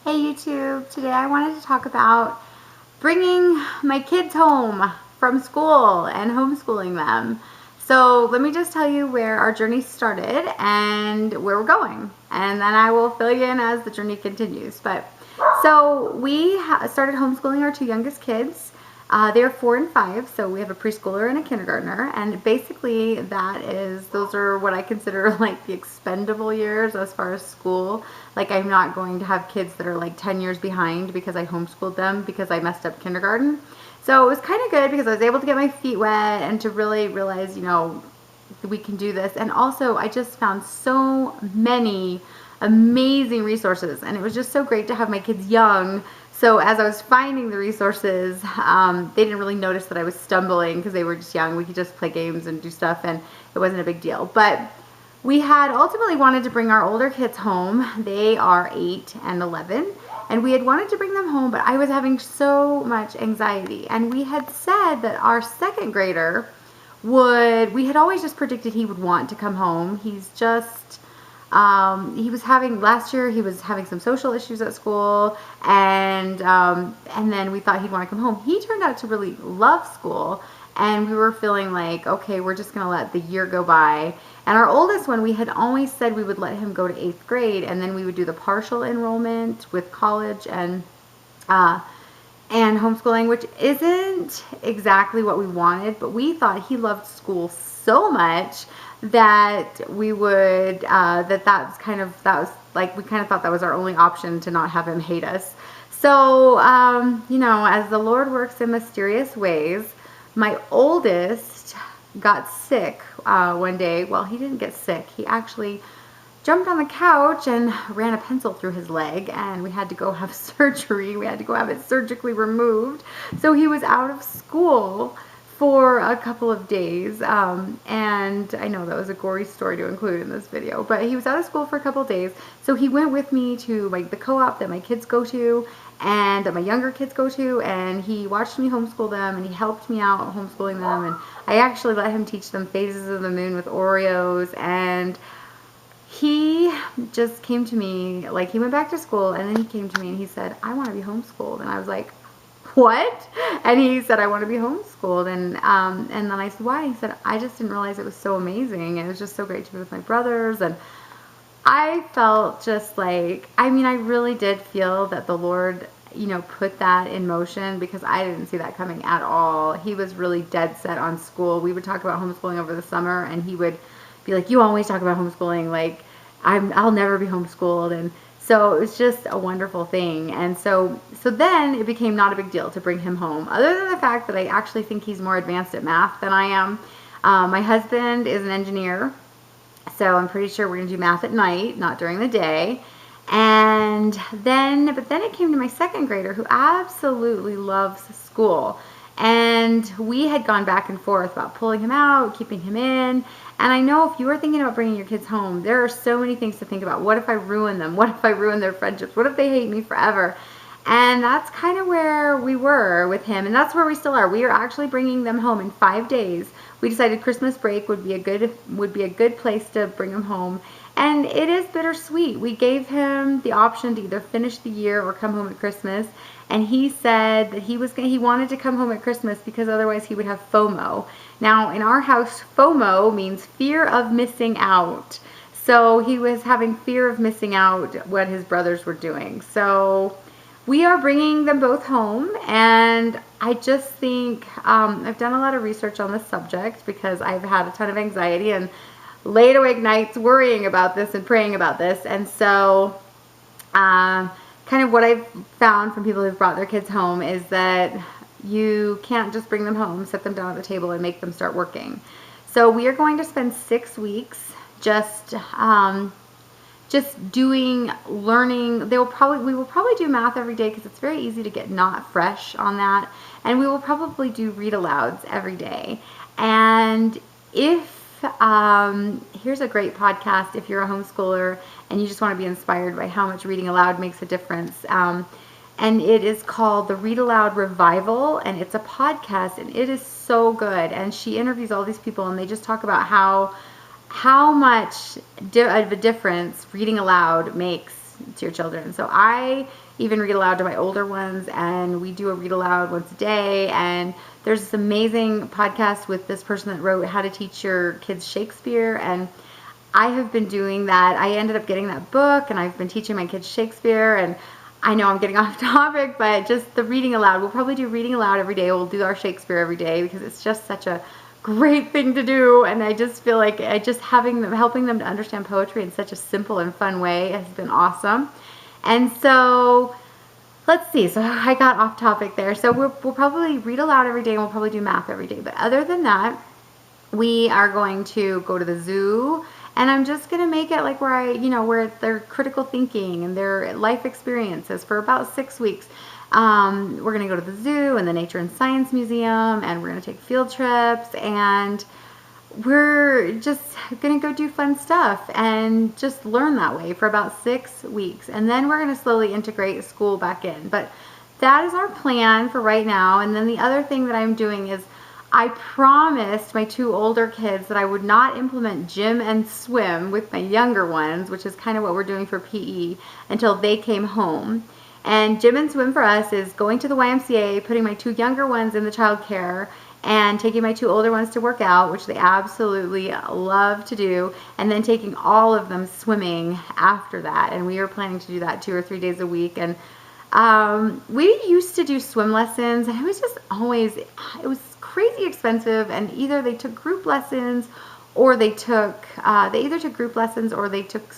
Hey YouTube, today I wanted to talk about bringing my kids home from school and homeschooling them. So let me just tell you where our journey started and where we're going, and then I will fill you in as the journey continues. So we started homeschooling our two youngest kids. They're 4 and 5, so we have a preschooler and a kindergartner, and basically those are what I consider like the expendable years as far as school. Like, I'm not going to have kids that are like 10 years behind because I homeschooled them because I messed up kindergarten. So it was kind of good because I was able to get my feet wet and to really realize, we can do this. And also, I just found so many amazing resources, and it was just so great to have my kids young. So as I was finding the resources, they didn't really notice that I was stumbling because they were just young. We could just play games and do stuff, and it wasn't a big deal. But we had ultimately wanted to bring our older kids home. They are 8 and 11, and we had wanted to bring them home, but I was having so much anxiety. And we had said that our second grader we had always just predicted he would want to come home. Last year he was having some social issues at school, and then we thought he'd want to come home. He turned out to really love school, and we were feeling like, okay, we're just going to let the year go by. And our oldest one, we had always said we would let him go to 8th grade, and then we would do the partial enrollment with college and homeschooling, which isn't exactly what we wanted, but we thought he loved school so much that we would we kind of thought that was our only option to not have him hate us. So as the Lord works in mysterious ways, my oldest got sick one day. Well, he didn't get sick. He actually jumped on the couch and ran a pencil through his leg, and we had to go have surgery. We had to go have it surgically removed. So he was out of school for a couple of days, and I know that was a gory story to include in this video, but he was out of school for a couple of days. So he went with me to the co-op that my kids go to and that my younger kids go to, and he watched me homeschool them, and he helped me out homeschooling them, and I actually let him teach them phases of the moon with Oreos. And he just came to me, like, he went back to school, and then he came to me and he said, I want to be homeschooled. And I was like, what? And he said, I want to be homeschooled. And then I said, why? He said, I just didn't realize it was so amazing. It was just so great to be with my brothers. And I felt just like, I really did feel that the Lord, put that in motion, because I didn't see that coming at all. He was really dead set on school. We would talk about homeschooling over the summer, and he would be like, you always talk about homeschooling. Like, I'll never be homeschooled. And so it was just a wonderful thing. And so then it became not a big deal to bring him home, other than the fact that I actually think he's more advanced at math than I am. My husband is an engineer, so I'm pretty sure we're going to do math at night, not during the day. But then it came to my second grader, who absolutely loves school. And we had gone back and forth about pulling him out, keeping him in. And I know if you are thinking about bringing your kids home, there are so many things to think about. What if I ruin them? What if I ruin their friendships? What if they hate me forever? And that's kind of where we were with him, and that's where we still are. We are actually bringing them home in 5 days. We decided Christmas break would be a good place to bring him home, and it is bittersweet. We gave him the option to either finish the year or come home at Christmas, and he said that he wanted to come home at Christmas because otherwise he would have FOMO. Now, in our house, FOMO means fear of missing out. So he was having fear of missing out what his brothers were doing. So we are bringing them both home, and I just think I've done a lot of research on this subject because I've had a ton of anxiety and laid awake nights worrying about this and praying about this. And so kind of what I've found from people who've brought their kids home is that you can't just bring them home, sit them down at the table, and make them start working. So we are going to spend 6 weeks just learning. We will probably do math every day because it's very easy to get not fresh on that. And we will probably do read alouds every day. And here's a great podcast if you're a homeschooler and you just want to be inspired by how much reading aloud makes a difference. And it is called the Read Aloud Revival, and it's a podcast, and it is so good. And she interviews all these people, and they just talk about how much of a difference reading aloud makes to your children. So I even read aloud to my older ones, and we do a read aloud once a day. And there's this amazing podcast with this person that wrote How to Teach Your Kids Shakespeare, and I have been doing that. I ended up getting that book, and I've been teaching my kids Shakespeare. And I know I'm getting off topic, but just the reading aloud. We'll probably do reading aloud every day. We'll do our Shakespeare every day because it's just such a great thing to do. And I just feel like helping them to understand poetry in such a simple and fun way has been awesome. And so let's see. So I got off topic there. So we'll probably read aloud every day, and we'll probably do math every day. But other than that, we are going to go to the zoo, and I'm just going to make it like where their critical thinking and their life experiences for about 6 weeks. We're going to go to the zoo and the Nature and Science Museum, and we're going to take field trips, and we're just going to go do fun stuff and just learn that way for about 6 weeks. And then we're going to slowly integrate school back in. But that is our plan for right now. And then the other thing that I'm doing is I promised my 2 older kids that I would not implement gym and swim with my younger ones, which is kind of what we're doing for PE, until they came home. And gym and swim for us is going to the YMCA, putting my 2 younger ones in the child care, and taking my 2 older ones to work out, which they absolutely love to do, and then taking all of them swimming after that. And we are planning to do that 2 or 3 days a week. And we used to do swim lessons, and it was just always, it was crazy expensive. And either they took group lessons, or they either took group lessons or they took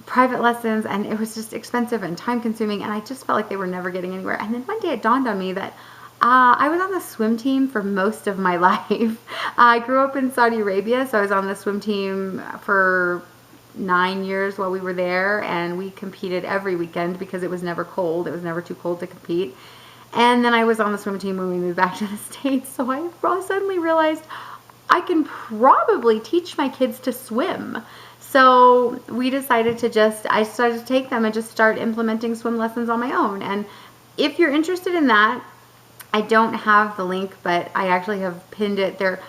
private lessons, and it was just expensive and time consuming, and I just felt like they were never getting anywhere. And then one day it dawned on me that I was on the swim team for most of my life. I grew up in Saudi Arabia, so I was on the swim team for 9 years while we were there, and we competed every weekend because it was never cold. It was never too cold to compete. And then I was on the swim team when we moved back to the States, so I suddenly realized I can probably teach my kids to swim. So we decided I started to take them and just start implementing swim lessons on my own. And if you're interested in that, I don't have the link, but I actually have pinned it. If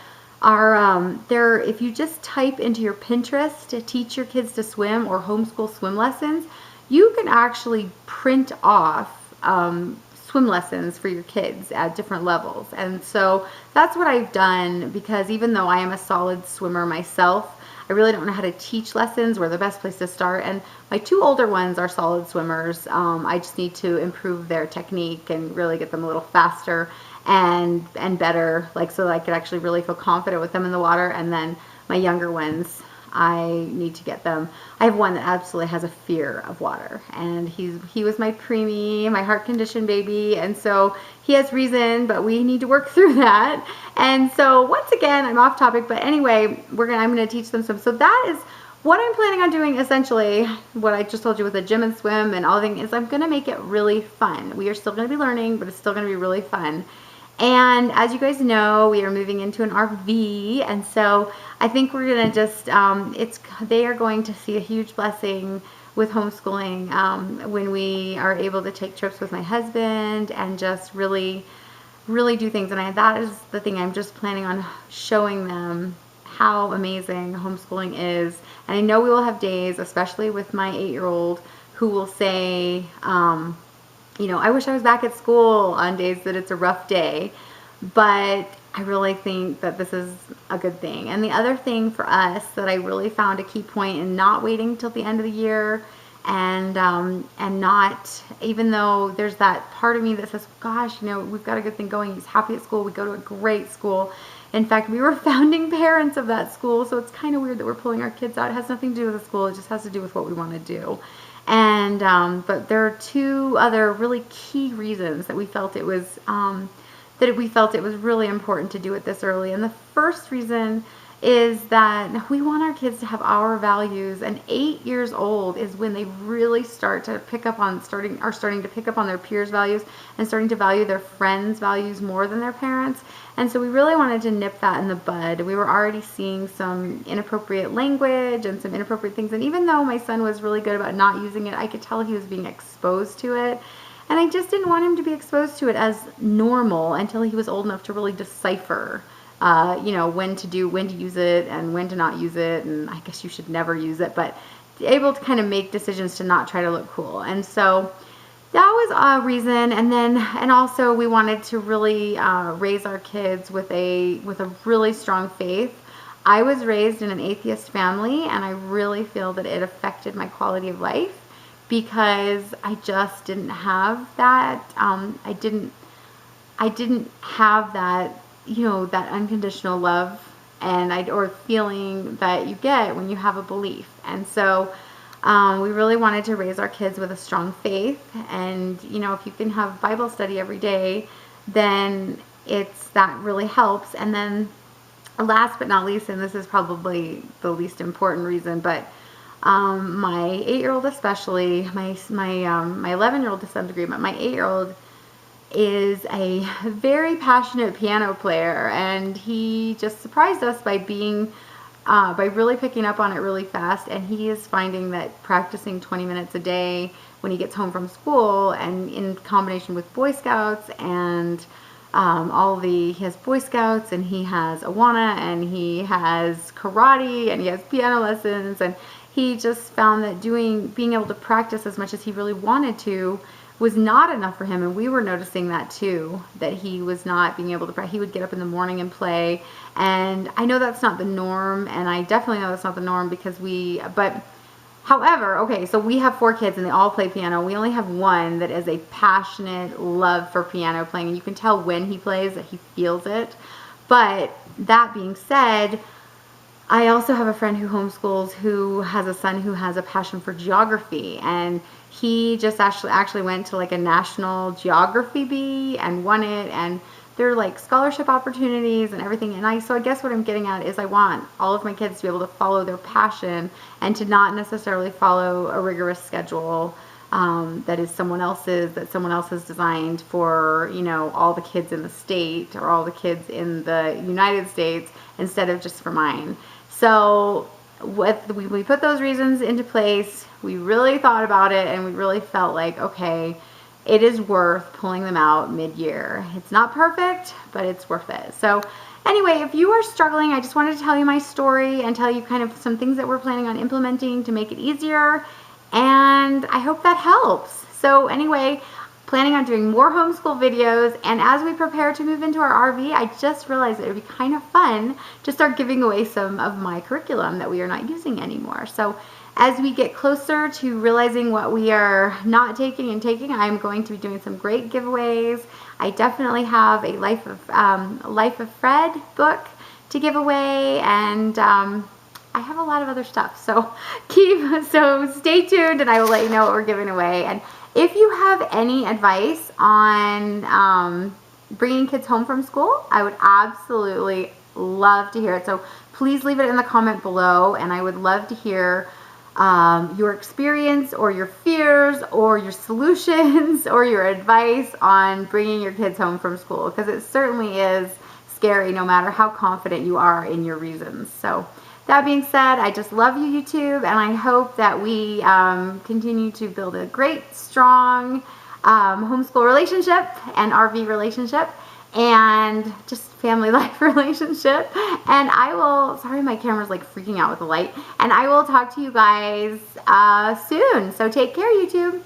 you just type into your Pinterest to teach your kids to swim or homeschool swim lessons, you can actually print off swim lessons for your kids at different levels. And so that's what I've done, because even though I am a solid swimmer myself, I really don't know how to teach lessons. We're the best place to start. And my 2 older ones are solid swimmers. I just need to improve their technique and really get them a little faster and better, so that I could actually really feel confident with them in the water. And then my younger ones, I need to get them. I have one that absolutely has a fear of water, and he was my preemie, my heart condition baby, and so he has reason, but we need to work through that. And so once again, I'm off topic, but anyway, I'm going to teach them swim. So that is what I'm planning on doing. Essentially, what I just told you with the gym and swim and all the things is I'm going to make it really fun. We are still going to be learning, but it's still going to be really fun. And as you guys know, we are moving into an RV, and so I think we're going to just, they are going to see a huge blessing with homeschooling when we are able to take trips with my husband and just really, really do things. And that is the thing, I'm just planning on showing them how amazing homeschooling is. And I know we will have days, especially with my 8-year-old, who will say, I wish I was back at school on days that it's a rough day, but I really think that this is a good thing. And the other thing for us that I really found a key point in not waiting till the end of the year and not, even though there's that part of me that says, gosh, we've got a good thing going. He's happy at school. We go to a great school. In fact, we were founding parents of that school, so it's kind of weird that we're pulling our kids out. It has nothing to do with the school. It just has to do with what we want to do. And but there are 2 other really key reasons that we felt it was really important to do it this early. And the first reason is that we want our kids to have our values, and 8 years old is when they really start to pick up on starting to pick up on their peers' values and starting to value their friends' values more than their parents. And so we really wanted to nip that in the bud. We were already seeing some inappropriate language and some inappropriate things, and even though my son was really good about not using it, I could tell he was being exposed to it. And I just didn't want him to be exposed to it as normal until he was old enough to really decipher when to use it and when to not use it. And I guess you should never use it, but able to kind of make decisions to not try to look cool. And so that was a reason. And also we wanted to really raise our kids with a really strong faith. I was raised in an atheist family, and I really feel that it affected my quality of life because I just didn't have that. I didn't have that, that unconditional love or feeling that you get when you have a belief. And so we really wanted to raise our kids with a strong faith. And, if you can have Bible study every day, then that really helps. And then last but not least, and this is probably the least important reason, but my 8-year-old especially, my 11-year-old to some degree, but my 8-year-old is a very passionate piano player, and he just surprised us by really picking up on it really fast. And he is finding that practicing 20 minutes a day when he gets home from school, and in combination with Boy Scouts and he has Boy Scouts, and he has Awana, and he has karate, and he has piano lessons, and he just found that being able to practice as much as he really wanted to was not enough for him. And we were noticing that too, that he was not being able to practice. He would get up in the morning and play, and I know that's not the norm, and I definitely know that's not the norm however, okay, so we have 4 kids and they all play piano. We only have one that is a passionate love for piano playing, and you can tell when he plays that he feels it. But that being said, I also have a friend who homeschools who has a son who has a passion for geography, and he just actually went to like a national geography bee and won it, and they're like scholarship opportunities and everything. And so I guess what I'm getting at is I want all of my kids to be able to follow their passion and to not necessarily follow a rigorous schedule that someone else has designed for, all the kids in the state or all the kids in the United States instead of just for mine. So we put those reasons into place. We really thought about it, and we really felt like, okay, it is worth pulling them out mid-year. It's not perfect, but it's worth it. So anyway, if you are struggling, I just wanted to tell you my story and tell you kind of some things that we're planning on implementing to make it easier, and I hope that helps. So anyway, planning on doing more homeschool videos, and as we prepare to move into our RV, I just realized it would be kind of fun to start giving away some of my curriculum that we are not using anymore. So as we get closer to realizing what we are not taking and taking, I'm going to be doing some great giveaways. I definitely have a Life of Fred book to give away, and I have a lot of other stuff. So stay tuned, and I will let you know what we're giving away. And if you have any advice on bringing kids home from school, I would absolutely love to hear it. So please leave it in the comment below, and I would love to hear your experience or your fears or your solutions or your advice on bringing your kids home from school, because it certainly is scary no matter how confident you are in your reasons. So that being said, I just love you, YouTube, and I hope that we continue to build a great, strong homeschool relationship and RV relationship and just family life relationship. And sorry, my camera's like freaking out with the light, and I will talk to you guys soon. So take care, YouTube.